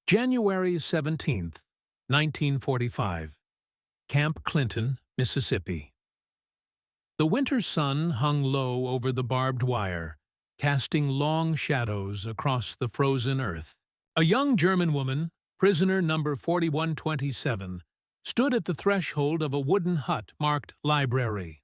January 17th, 1945. Camp Clinton, Mississippi. The winter sun hung low over the barbed wire, casting long shadows across the frozen earth. A young German woman, prisoner number 4127, stood at the threshold of a wooden hut marked library.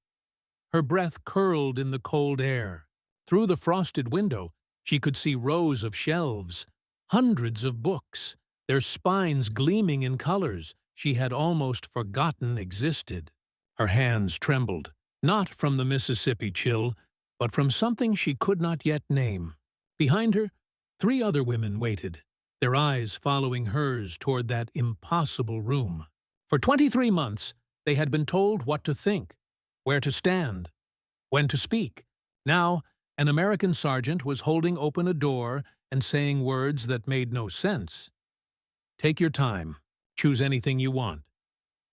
Her breath curled in the cold air. Through the frosted window, she could see rows of shelves, hundreds of books, their spines gleaming in colors she had almost forgotten existed. Her hands trembled, not from the Mississippi chill, but from something she could not yet name. Behind her, 3 other women waited, their eyes following hers toward that impossible room. For 23 months, they had been told what to think, where to stand, when to speak. Now, an American sergeant was holding open a door and saying words that made no sense. Take your time. Choose anything you want.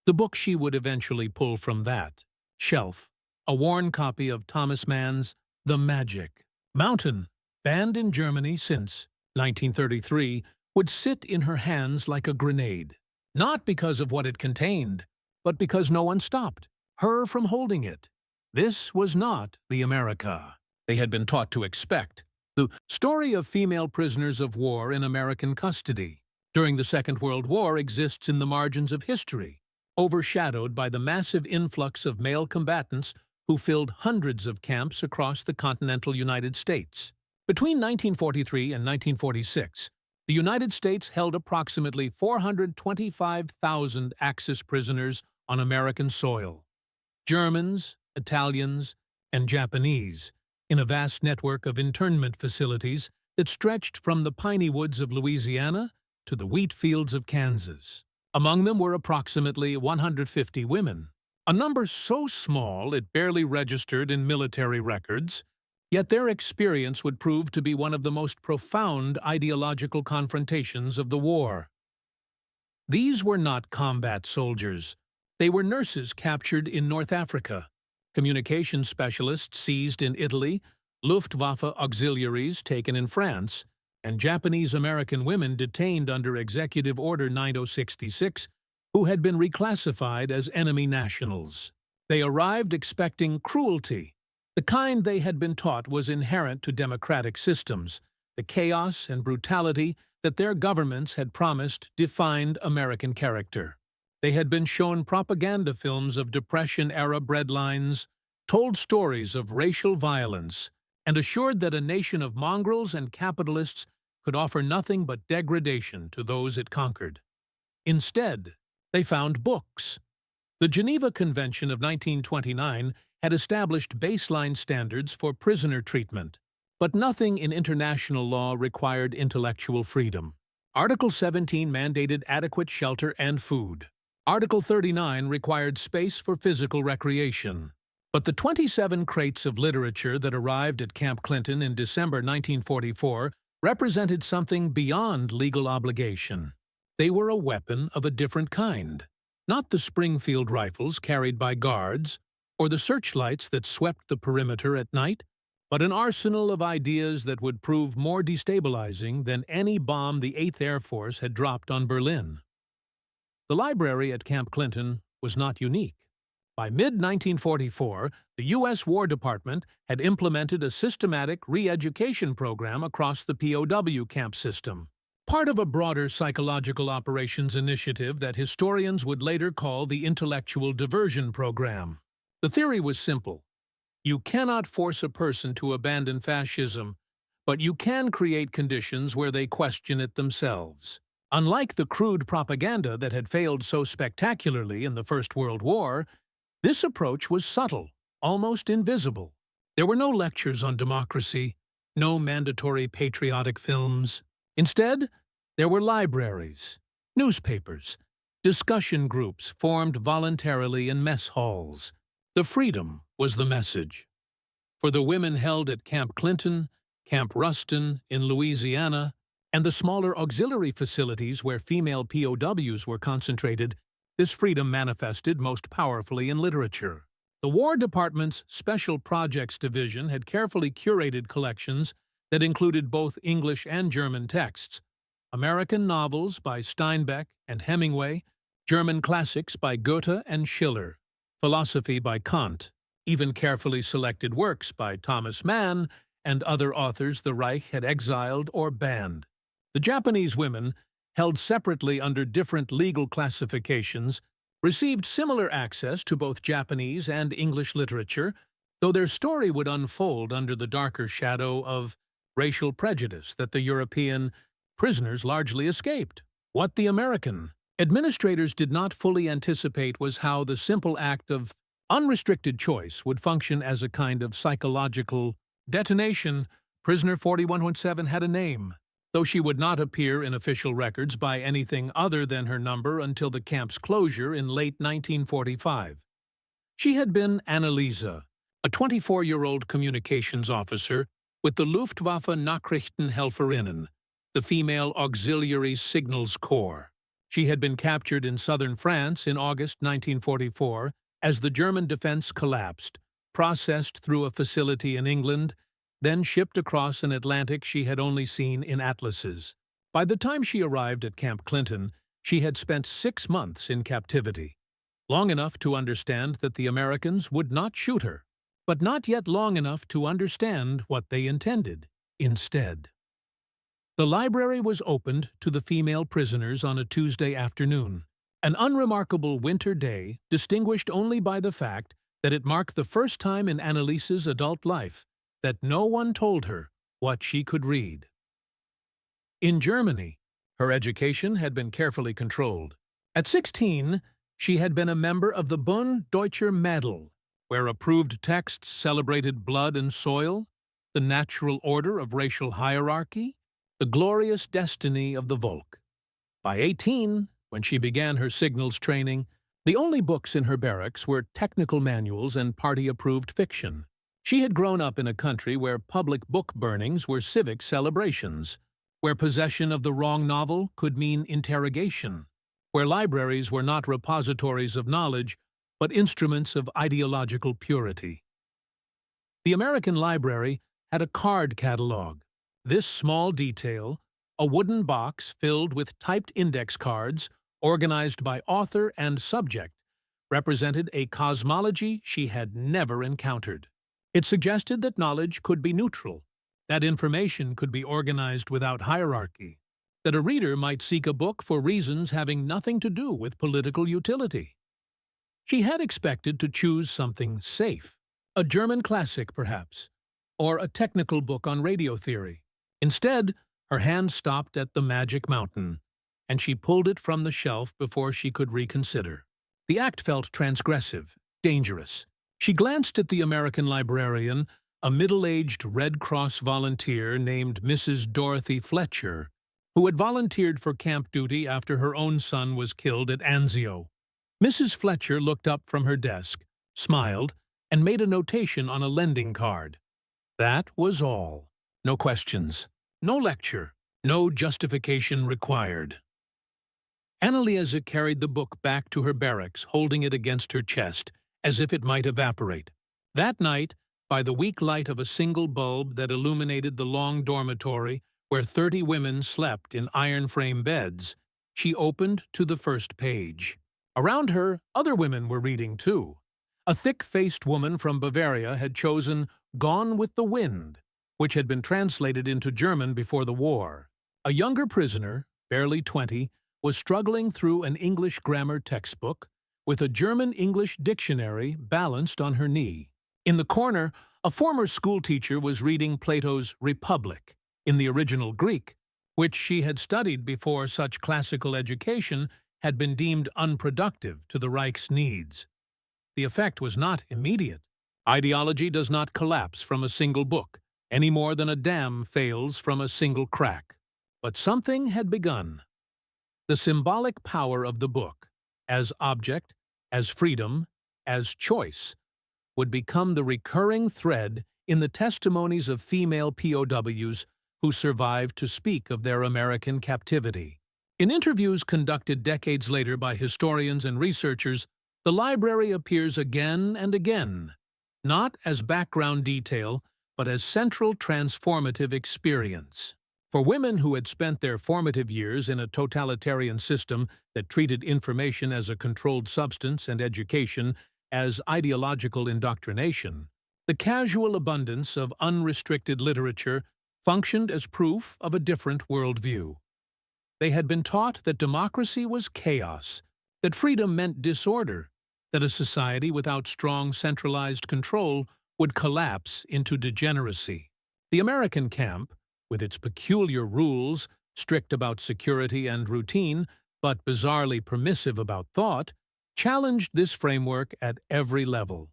The book she would eventually pull from that shelf, a worn copy of Thomas Mann's The Magic Mountain, banned in Germany since 1933, would sit in her hands like a grenade. Not because of what it contained, but because no one stopped her from holding it. This was not the America they had been taught to expect. The story of female prisoners of war in American custody during the Second World War exists in the margins of history, overshadowed by the massive influx of male combatants who filled hundreds of camps across the continental United States. Between 1943 and 1946, the United States held approximately 425,000 Axis prisoners on American soil. Germans, Italians, and Japanese, in a vast network of internment facilities that stretched from the piney woods of Louisiana to the wheat fields of Kansas. Among them were approximately 150 women, a number so small it barely registered in military records, yet their experience would prove to be one of the most profound ideological confrontations of the war. These were not combat soldiers. They were nurses captured in North Africa, communication specialists seized in Italy, Luftwaffe auxiliaries taken in France, and Japanese-American women detained under Executive Order 9066 who had been reclassified as enemy nationals. They arrived expecting cruelty, the kind they had been taught was inherent to democratic systems. The chaos and brutality that their governments had promised defined American character. They had been shown propaganda films of Depression-era breadlines, told stories of racial violence, and assured that a nation of mongrels and capitalists could offer nothing but degradation to those it conquered. Instead, they found books. The Geneva Convention of 1929 had established baseline standards for prisoner treatment, but nothing in international law required intellectual freedom. Article 17 mandated adequate shelter and food. Article 39 required space for physical recreation. But the 27 crates of literature that arrived at Camp Clinton in December 1944 represented something beyond legal obligation. They were a weapon of a different kind, not the Springfield rifles carried by guards or the searchlights that swept the perimeter at night, but an arsenal of ideas that would prove more destabilizing than any bomb the 8th Air Force had dropped on Berlin. The library at Camp Clinton was not unique. By mid-1944, the U.S. War Department had implemented a systematic re-education program across the POW camp system, part of a broader psychological operations initiative that historians would later call the Intellectual Diversion Program. The theory was simple. You cannot force a person to abandon fascism, but you can create conditions where they question it themselves. Unlike the crude propaganda that had failed so spectacularly in the First World War, this approach was subtle, almost invisible. There were no lectures on democracy, no mandatory patriotic films. Instead, there were libraries, newspapers, discussion groups formed voluntarily in mess halls. The freedom was the message. For the women held at Camp Clinton, Camp Ruston in Louisiana, and the smaller auxiliary facilities where female POWs were concentrated, this freedom manifested most powerfully in literature. The War Department's Special Projects Division had carefully curated collections that included both English and German texts, American novels by Steinbeck and Hemingway, German classics by Goethe and Schiller, philosophy by Kant, even carefully selected works by Thomas Mann and other authors the Reich had exiled or banned. The Japanese women, held separately under different legal classifications, received similar access to both Japanese and English literature, though their story would unfold under the darker shadow of racial prejudice that the European prisoners largely escaped. What the American administrators did not fully anticipate was how the simple act of unrestricted choice would function as a kind of psychological detonation. Prisoner 4117 had a name, though she would not appear in official records by anything other than her number until the camp's closure in late 1945. She had been Anneliese, a 24-year-old communications officer with the Luftwaffe Nachrichtenhelferinnen, the female auxiliary signals corps. She had been captured in southern France in August 1944 as the German defense collapsed, processed through a facility in England, then shipped across an Atlantic she had only seen in atlases. By the time she arrived at Camp Clinton, she had spent 6 months in captivity, long enough to understand that the Americans would not shoot her, but not yet long enough to understand what they intended instead. The library was opened to the female prisoners on a Tuesday afternoon, an unremarkable winter day distinguished only by the fact that it marked the first time in Anneliese's adult life that no one told her what she could read. In Germany, her education had been carefully controlled. At 16, she had been a member of the Bund Deutscher Mädel, where approved texts celebrated blood and soil, the natural order of racial hierarchy, the glorious destiny of the Volk. By 18, when she began her signals training, the only books in her barracks were technical manuals and party-approved fiction. She had grown up in a country where public book burnings were civic celebrations, where possession of the wrong novel could mean interrogation, where libraries were not repositories of knowledge, but instruments of ideological purity. The American library had a card catalog. This small detail, a wooden box filled with typed index cards, organized by author and subject, represented a cosmology she had never encountered. It suggested that knowledge could be neutral, that information could be organized without hierarchy, that a reader might seek a book for reasons having nothing to do with political utility. She had expected to choose something safe, a German classic perhaps, or a technical book on radio theory. Instead, her hand stopped at The Magic Mountain, and she pulled it from the shelf before she could reconsider. The act felt transgressive, dangerous. She glanced at the American librarian, a middle-aged Red Cross volunteer named Mrs. Dorothy Fletcher, who had volunteered for camp duty after her own son was killed at Anzio. Mrs. Fletcher looked up from her desk, smiled, and made a notation on a lending card. That was all. No questions, no lecture, no justification required. Anneliese carried the book back to her barracks, holding it against her chest, as if it might evaporate. That night, by the weak light of a single bulb that illuminated the long dormitory where 30 women slept in iron-frame beds, she opened to the first page. Around her, other women were reading too. A thick-faced woman from Bavaria had chosen Gone with the Wind, which had been translated into German before the war. A younger prisoner, barely 20, was struggling through an English grammar textbook with a German-English dictionary balanced on her knee. In the corner, a former schoolteacher was reading Plato's Republic in the original Greek, which she had studied before such classical education had been deemed unproductive to the Reich's needs. The effect was not immediate. Ideology does not collapse from a single book, any more than a dam fails from a single crack. But something had begun. The symbolic power of the book, as object, as freedom, as choice, would become the recurring thread in the testimonies of female POWs who survived to speak of their American captivity. In interviews conducted decades later by historians and researchers, the library appears again and again, not as background detail, but as central transformative experience. For women who had spent their formative years in a totalitarian system that treated information as a controlled substance and education as ideological indoctrination, the casual abundance of unrestricted literature functioned as proof of a different worldview. They had been taught that democracy was chaos, that freedom meant disorder, that a society without strong centralized control would collapse into degeneracy. The American camp, with its peculiar rules, strict about security and routine, but bizarrely permissive about thought, challenged this framework at every level.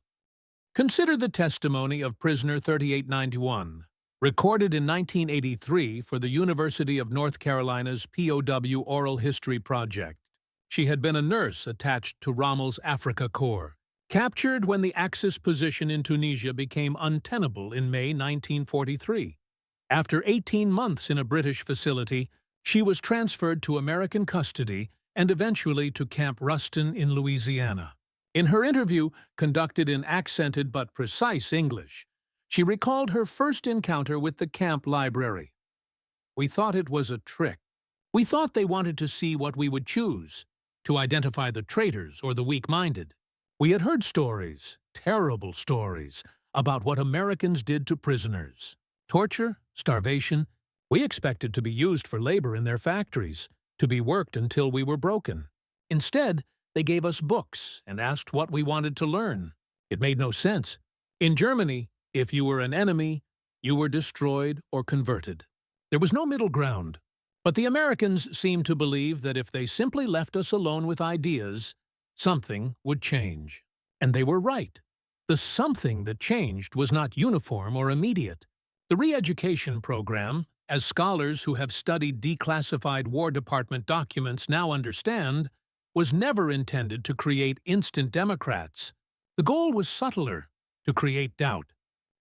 Consider the testimony of prisoner 3891, recorded in 1983 for the University of North Carolina's POW Oral History Project. She had been a nurse attached to Rommel's Africa Corps, captured when the Axis position in Tunisia became untenable in May 1943. After 18 months in a British facility, she was transferred to American custody and eventually to Camp Ruston in Louisiana. In her interview, conducted in accented but precise English, she recalled her first encounter with the camp library. "We thought it was a trick. We thought they wanted to see what we would choose, to identify the traitors or the weak-minded. We had heard stories, terrible stories, about what Americans did to prisoners. Torture, starvation. We expected to be used for labor in their factories, to be worked until we were broken. Instead, they gave us books and asked what we wanted to learn. It made no sense. In Germany, if you were an enemy, you were destroyed or converted. There was no middle ground. But the Americans seemed to believe that if they simply left us alone with ideas, something would change. And they were right. The something that changed was not uniform or immediate. The re-education program, as scholars who have studied declassified War Department documents now understand, was never intended to create instant Democrats. The goal was subtler, to create doubt,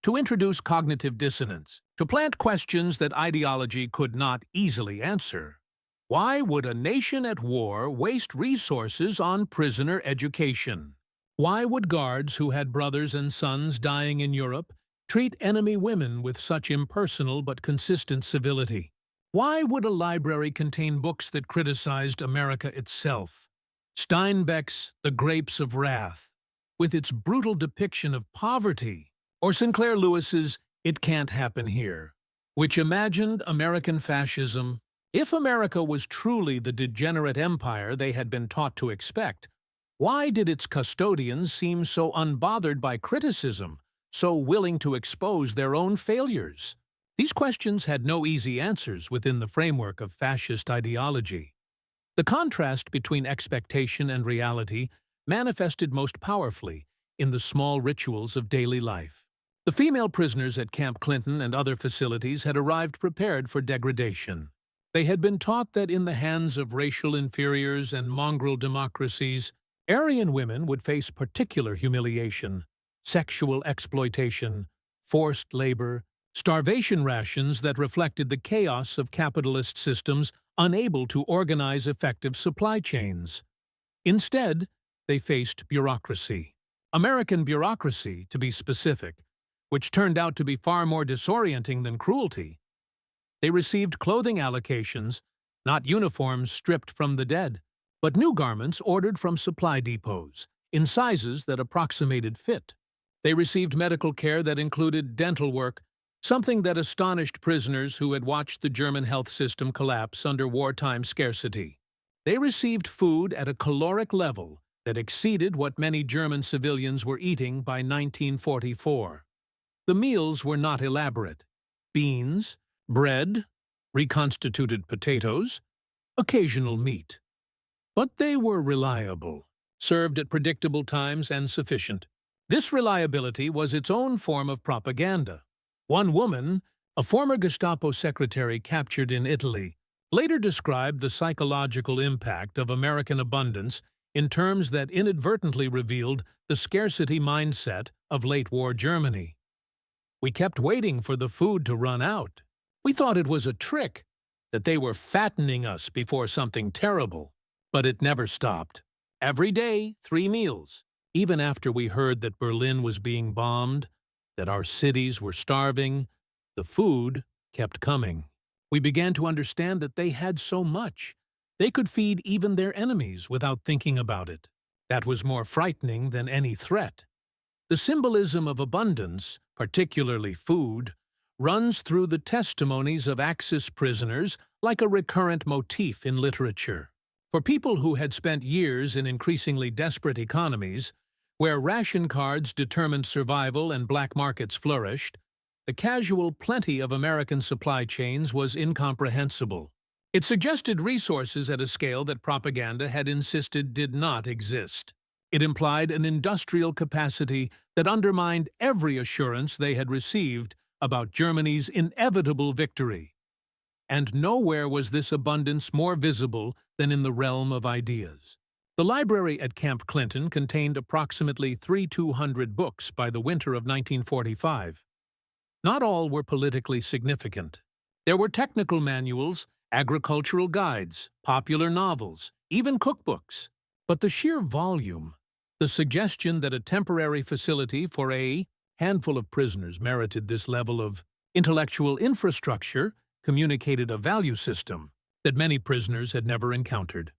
to introduce cognitive dissonance, to plant questions that ideology could not easily answer. Why would a nation at war waste resources on prisoner education? Why would guards who had brothers and sons dying in Europe treat enemy women with such impersonal but consistent civility? Why would a library contain books that criticized America itself? Steinbeck's The Grapes of Wrath, with its brutal depiction of poverty, or Sinclair Lewis's It Can't Happen Here, which imagined American fascism. If America was truly the degenerate empire they had been taught to expect, why did its custodians seem so unbothered by criticism, so willing to expose their own failures? These questions had no easy answers within the framework of fascist ideology. The contrast between expectation and reality manifested most powerfully in the small rituals of daily life. The female prisoners at Camp Clinton and other facilities had arrived prepared for degradation. They had been taught that in the hands of racial inferiors and mongrel democracies, Aryan women would face particular humiliation, sexual exploitation, forced labor, starvation rations that reflected the chaos of capitalist systems unable to organize effective supply chains. Instead, they faced bureaucracy. American bureaucracy, to be specific, which turned out to be far more disorienting than cruelty. They received clothing allocations, not uniforms stripped from the dead, but new garments ordered from supply depots, in sizes that approximated fit. They received medical care that included dental work, something that astonished prisoners who had watched the German health system collapse under wartime scarcity. They received food at a caloric level that exceeded what many German civilians were eating by 1944. The meals were not elaborate. Beans, bread, reconstituted potatoes, occasional meat. But they were reliable, served at predictable times and sufficient. This reliability was its own form of propaganda. One woman, a former Gestapo secretary captured in Italy, later described the psychological impact of American abundance in terms that inadvertently revealed the scarcity mindset of late-war Germany. "We kept waiting for the food to run out. We thought it was a trick, that they were fattening us before something terrible. But it never stopped. Every day, 3 meals. Even after we heard that Berlin was being bombed, that our cities were starving, the food kept coming." We began to understand that they had so much. They could feed even their enemies without thinking about it. That was more frightening than any threat. The symbolism of abundance, particularly food, runs through the testimonies of Axis prisoners like a recurrent motif in literature. For people who had spent years in increasingly desperate economies, where ration cards determined survival and black markets flourished, the casual plenty of American supply chains was incomprehensible. It suggested resources at a scale that propaganda had insisted did not exist. It implied an industrial capacity that undermined every assurance they had received about Germany's inevitable victory. And nowhere was this abundance more visible than in the realm of ideas. The library at Camp Clinton contained approximately 3,200 books by the winter of 1945. Not all were politically significant. There were technical manuals, agricultural guides, popular novels, even cookbooks. But the sheer volume, the suggestion that a temporary facility for a handful of prisoners merited this level of intellectual infrastructure, communicated a value system that many prisoners had never encountered.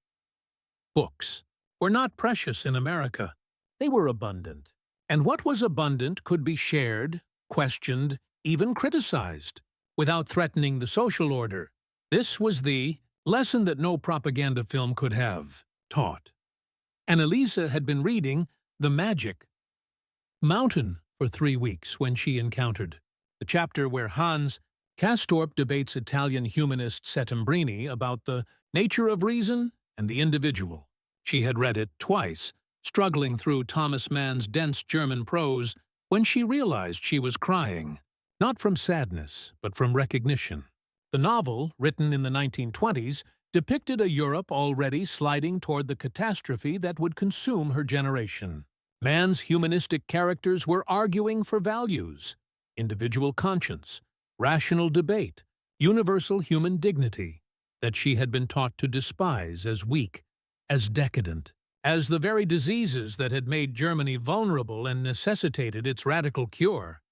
Books were not precious in America. They were abundant. And what was abundant could be shared, questioned, even criticized, without threatening the social order. This was the lesson that no propaganda film could have taught. Anneliese had been reading The Magic Mountain for 3 weeks when she encountered the chapter where Hans Castorp debates Italian humanist Settembrini about the nature of reason and the individual. She had read it twice, struggling through Thomas Mann's dense German prose, when she realized she was crying, not from sadness, but from recognition. The novel, written in the 1920s, depicted a Europe already sliding toward the catastrophe that would consume her generation. Mann's humanistic characters were arguing for values, individual conscience, rational debate, universal human dignity, that she had been taught to despise as weak, as decadent, as the very diseases that had made Germany vulnerable and necessitated its radical cure.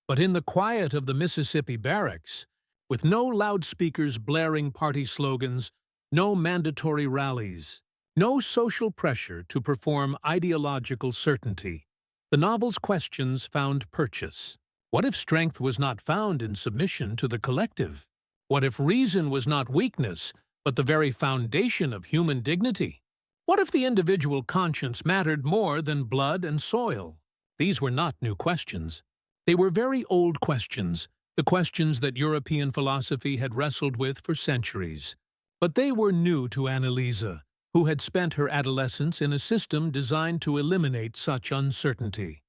But in the quiet of the Mississippi barracks, with no loudspeakers blaring party slogans, no mandatory rallies, no social pressure to perform ideological certainty, the novel's questions found purchase. What if strength was not found in submission to the collective? What if reason was not weakness, but the very foundation of human dignity? What if the individual conscience mattered more than blood and soil? These were not new questions. They were very old questions, the questions that European philosophy had wrestled with for centuries. But they were new to Anneliese, who had spent her adolescence in a system designed to eliminate such uncertainty.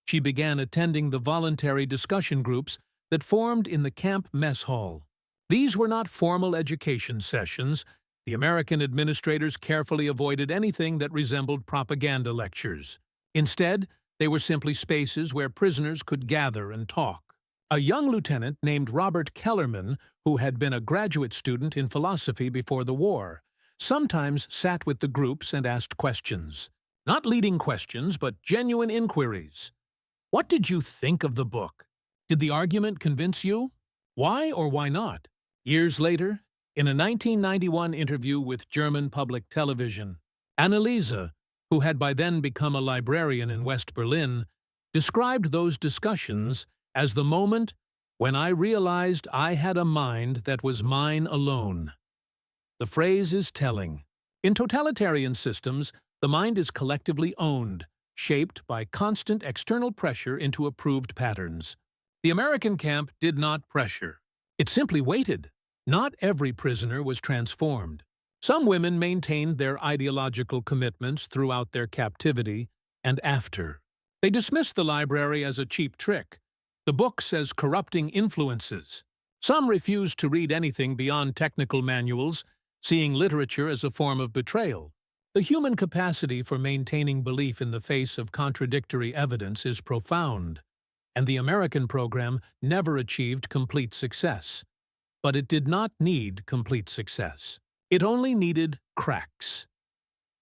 She began attending the voluntary discussion groups that formed in the camp mess hall. These were not formal education sessions. The American administrators carefully avoided anything that resembled propaganda lectures. Instead, they were simply spaces where prisoners could gather and talk. A young lieutenant named Robert Kellerman, who had been a graduate student in philosophy before the war, sometimes sat with the groups and asked questions. Not leading questions, but genuine inquiries. What did you think of the book? Did the argument convince you? Why or why not? Years later, in a 1991 interview with German public television, Anneliese, who had by then become a librarian in West Berlin, described those discussions as the moment when I realized I had a mind that was mine alone. The phrase is telling. In totalitarian systems, the mind is collectively owned, shaped by constant external pressure into approved patterns. The American camp did not pressure. It simply waited. Not every prisoner was transformed. Some women maintained their ideological commitments throughout their captivity and after. They dismissed the library as a cheap trick, the books as corrupting influences. Some refused to read anything beyond technical manuals, seeing literature as a form of betrayal. The human capacity for maintaining belief in the face of contradictory evidence is profound, and the American program never achieved complete success. But it did not need complete success. It only needed cracks.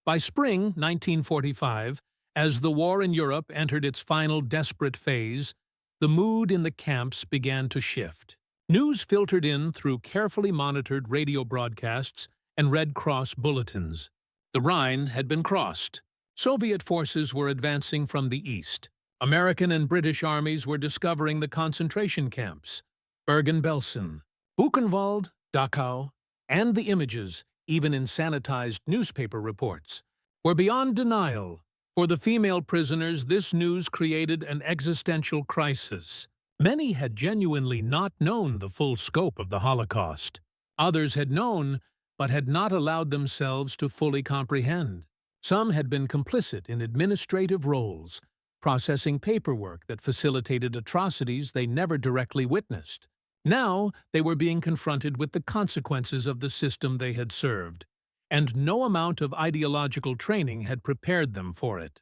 By spring 1945, as the war in Europe entered its final desperate phase, the mood in the camps began to shift. News filtered in through carefully monitored radio broadcasts and Red Cross bulletins. The Rhine had been crossed. Soviet forces were advancing from the east. American and British armies were discovering the concentration camps, Bergen-Belsen, Buchenwald, Dachau, and the images, even in sanitized newspaper reports, were beyond denial. For the female prisoners, this news created an existential crisis. Many had genuinely not known the full scope of the Holocaust. Others had known, but had not allowed themselves to fully comprehend. Some had been complicit in administrative roles, processing paperwork that facilitated atrocities they never directly witnessed. Now they were being confronted with the consequences of the system they had served, and no amount of ideological training had prepared them for it.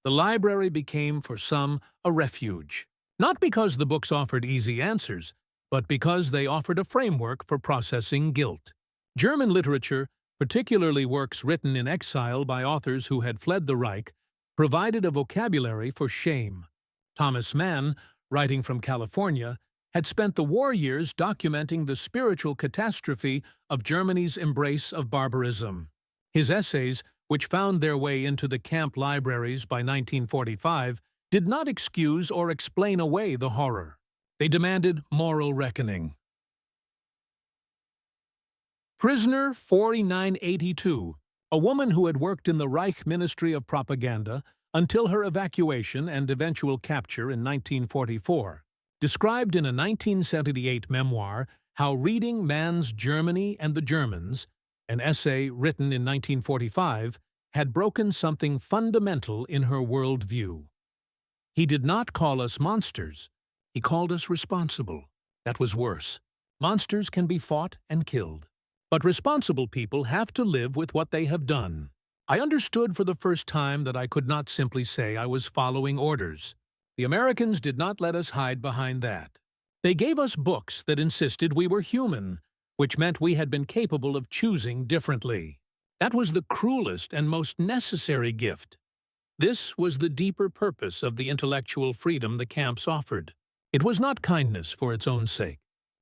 The library became, for some, a refuge, not because the books offered easy answers, but because they offered a framework for processing guilt. German literature, particularly works written in exile by authors who had fled the Reich, provided a vocabulary for shame. Thomas Mann, writing from California, had spent the war years documenting the spiritual catastrophe of Germany's embrace of barbarism. His essays, which found their way into the camp libraries by 1945, did not excuse or explain away the horror. They demanded moral reckoning. Prisoner 4982, a woman who had worked in the Reich Ministry of Propaganda until her evacuation and eventual capture in 1944, described in a 1978 memoir how reading Mann's Germany and the Germans, an essay written in 1945, had broken something fundamental in her worldview. He did not call us monsters. He called us responsible. That was worse. Monsters can be fought and killed. But responsible people have to live with what they have done. I understood for the first time that I could not simply say I was following orders. The Americans did not let us hide behind that. They gave us books that insisted we were human, which meant we had been capable of choosing differently. That was the cruelest and most necessary gift. This was the deeper purpose of the intellectual freedom the camps offered. It was not kindness for its own sake.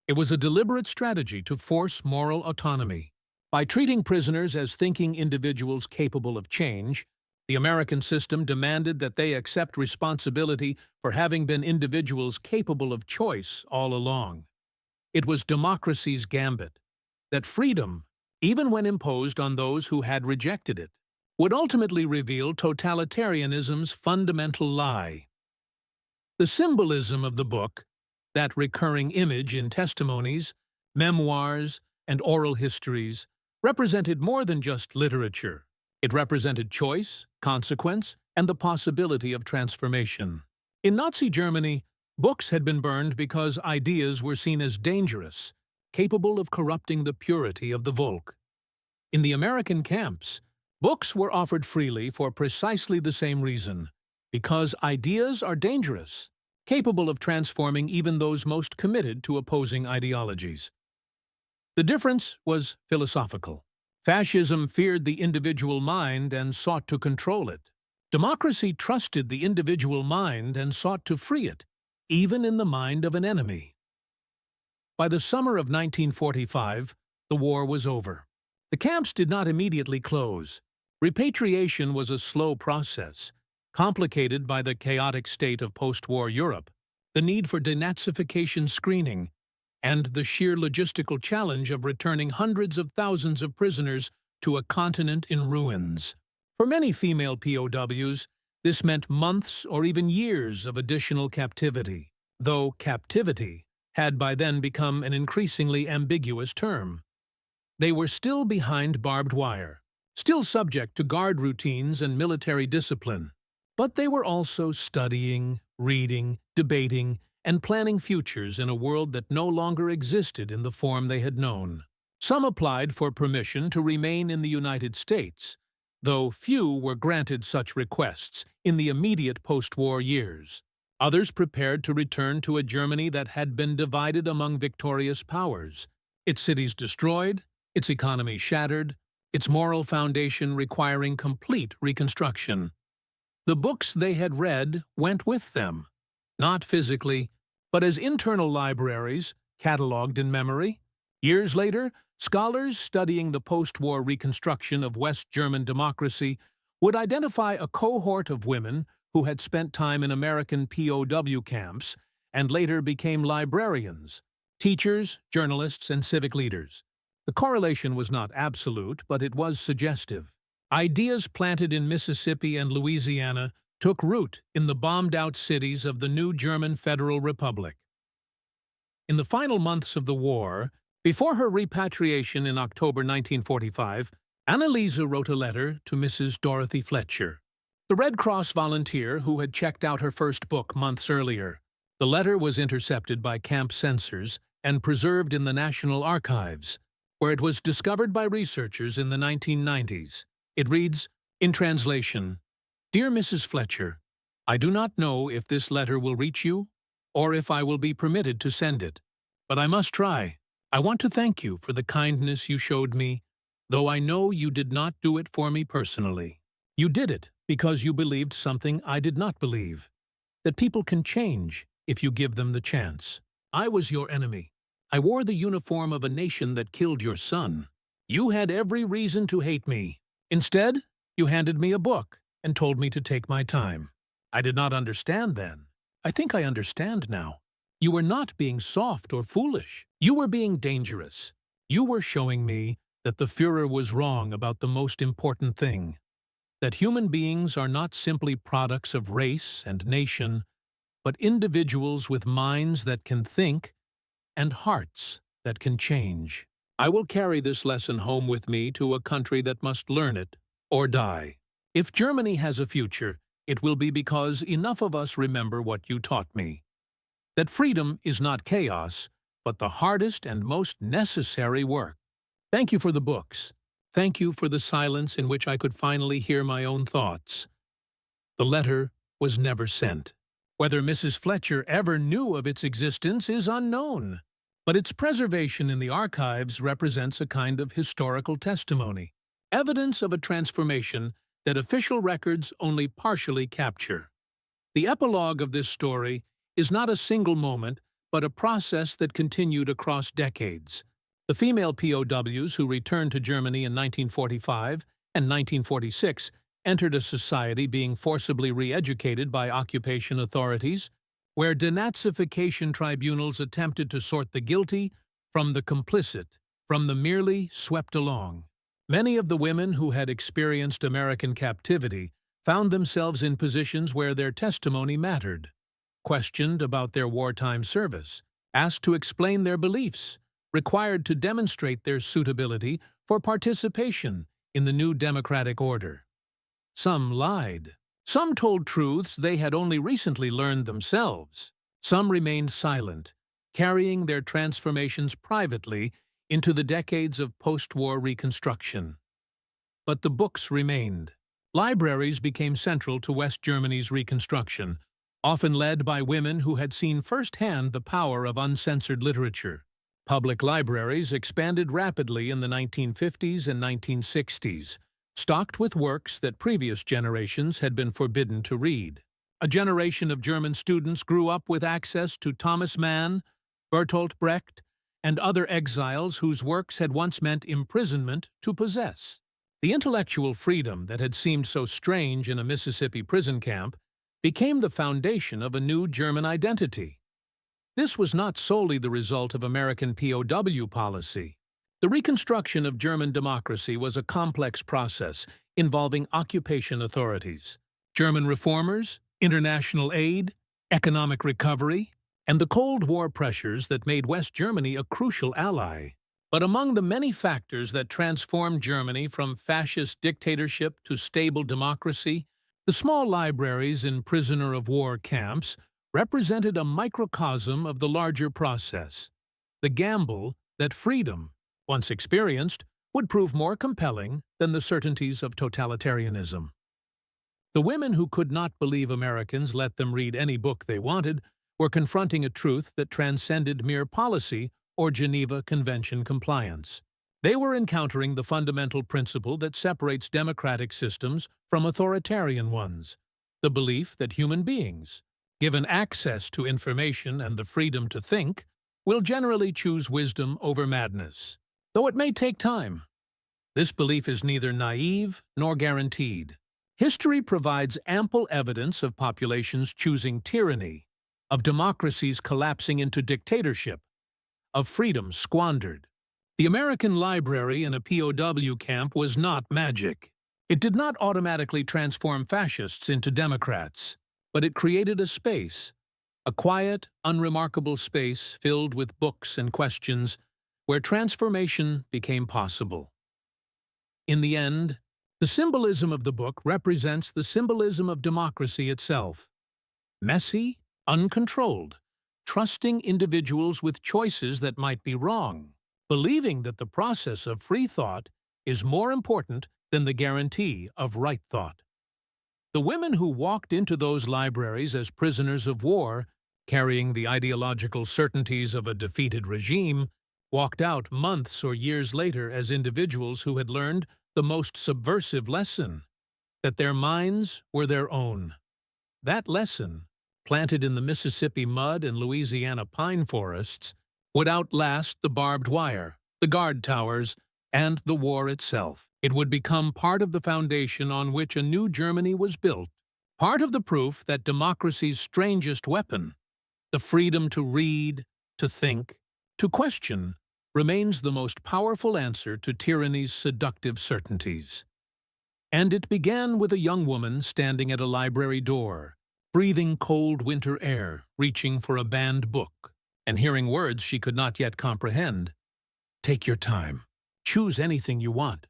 It was a deliberate strategy to force moral autonomy. By treating prisoners as thinking individuals capable of change, the American system demanded that they accept responsibility for having been individuals capable of choice all along. It was democracy's gambit, that freedom, even when imposed on those who had rejected it, would ultimately reveal totalitarianism's fundamental lie. The symbolism of the book, that recurring image in testimonies, memoirs, and oral histories, represented more than just literature. It represented choice, consequence, and the possibility of transformation. In Nazi Germany, books had been burned because ideas were seen as dangerous, capable of corrupting the purity of the Volk. In the American camps, books were offered freely for precisely the same reason, because ideas are dangerous, capable of transforming even those most committed to opposing ideologies. The difference was philosophical. Fascism feared the individual mind and sought to control it. Democracy trusted the individual mind and sought to free it, even in the mind of an enemy. By the summer of 1945, the war was over. The camps did not immediately close. Repatriation was a slow process, complicated by the chaotic state of post-war Europe, the need for denazification screening, and the sheer logistical challenge of returning hundreds of thousands of prisoners to a continent in ruins. For many female POWs, this meant months or even years of additional captivity, though captivity had by then become an increasingly ambiguous term. They were still behind barbed wire, still subject to guard routines and military discipline. But they were also studying, reading, debating, and planning futures in a world that no longer existed in the form they had known. Some applied for permission to remain in the United States, though few were granted such requests in the immediate post-war years. Others prepared to return to a Germany that had been divided among victorious powers, its cities destroyed, its economy shattered, its moral foundation requiring complete reconstruction. The books they had read went with them, not physically, but as internal libraries, catalogued in memory. Years later, scholars studying the post-war reconstruction of West German democracy would identify a cohort of women who had spent time in American POW camps and later became librarians, teachers, journalists, and civic leaders. The correlation was not absolute, but it was suggestive. Ideas planted in Mississippi and Louisiana took root in the bombed-out cities of the new German Federal Republic. In the final months of the war, before her repatriation in October 1945, Annalisa wrote a letter to Mrs. Dorothy Fletcher, the Red Cross volunteer who had checked out her first book months earlier. The letter was intercepted by camp censors and preserved in the National Archives, where it was discovered by researchers in the 1990s. It reads, in translation, "Dear Mrs. Fletcher, I do not know if this letter will reach you or if I will be permitted to send it, but I must try. I want to thank you for the kindness you showed me, though I know you did not do it for me personally. You did it because you believed something I did not believe, that people can change if you give them the chance. I was your enemy. I wore the uniform of a nation that killed your son. You had every reason to hate me. Instead, you handed me a book and told me to take my time. I did not understand then. I think I understand now. You were not being soft or foolish. You were being dangerous. You were showing me that the Führer was wrong about the most important thing, that human beings are not simply products of race and nation, but individuals with minds that can think and hearts that can change. I will carry this lesson home with me to a country that must learn it or die. If Germany has a future, it will be because enough of us remember what you taught me. That freedom is not chaos, but the hardest and most necessary work. Thank you for the books. Thank you for the silence in which I could finally hear my own thoughts. The letter was never sent. Whether Mrs. Fletcher ever knew of its existence is unknown, but its preservation in the archives represents a kind of historical testimony, evidence of a transformation that official records only partially capture. The epilogue of this story is not a single moment, but a process that continued across decades. The female POWs who returned to Germany in 1945 and 1946 entered a society being forcibly re-educated by occupation authorities, where denazification tribunals attempted to sort the guilty from the complicit, from the merely swept along. Many of the women who had experienced American captivity found themselves in positions where their testimony mattered, questioned about their wartime service, asked to explain their beliefs, required to demonstrate their suitability for participation in the new democratic order. Some lied. Some told truths they had only recently learned themselves. Some remained silent, carrying their transformations privately into the decades of post-war reconstruction. But the books remained. Libraries became central to West Germany's reconstruction, often led by women who had seen firsthand the power of uncensored literature. Public libraries expanded rapidly in the 1950s and 1960s, stocked with works that previous generations had been forbidden to read. A generation of German students grew up with access to Thomas Mann, Bertolt Brecht, and other exiles whose works had once meant imprisonment to possess. The intellectual freedom that had seemed so strange in a Mississippi prison camp became the foundation of a new German identity. This was not solely the result of American POW policy. The reconstruction of German democracy was a complex process involving occupation authorities, German reformers, international aid, economic recovery, and the Cold War pressures that made West Germany a crucial ally. But among the many factors that transformed Germany from fascist dictatorship to stable democracy, the small libraries in prisoner-of-war camps represented a microcosm of the larger process, the gamble that freedom, once experienced, would prove more compelling than the certainties of totalitarianism. The women who could not believe Americans let them read any book they wanted were confronting a truth that transcended mere policy or Geneva Convention compliance. They were encountering the fundamental principle that separates democratic systems from authoritarian ones, the belief that human beings, given access to information and the freedom to think, will generally choose wisdom over madness, though it may take time. This belief is neither naive nor guaranteed. History provides ample evidence of populations choosing tyranny, of democracies collapsing into dictatorship, of freedom squandered. The American library in a POW camp was not magic. It did not automatically transform fascists into Democrats, but it created a space, a quiet, unremarkable space filled with books and questions where transformation became possible. In the end, the symbolism of the book represents the symbolism of democracy itself. Messy, uncontrolled, trusting individuals with choices that might be wrong, believing that the process of free thought is more important than the guarantee of right thought. The women who walked into those libraries as prisoners of war, carrying the ideological certainties of a defeated regime, walked out months or years later as individuals who had learned the most subversive lesson, that their minds were their own. That lesson, planted in the Mississippi mud and Louisiana pine forests, would outlast the barbed wire, the guard towers, and the war itself. It would become part of the foundation on which a new Germany was built, part of the proof that democracy's strangest weapon, the freedom to read, to think, to question, remains the most powerful answer to tyranny's seductive certainties. And it began with a young woman standing at a library door, breathing cold winter air, reaching for a banned book, and hearing words she could not yet comprehend. Take your time. Choose anything you want.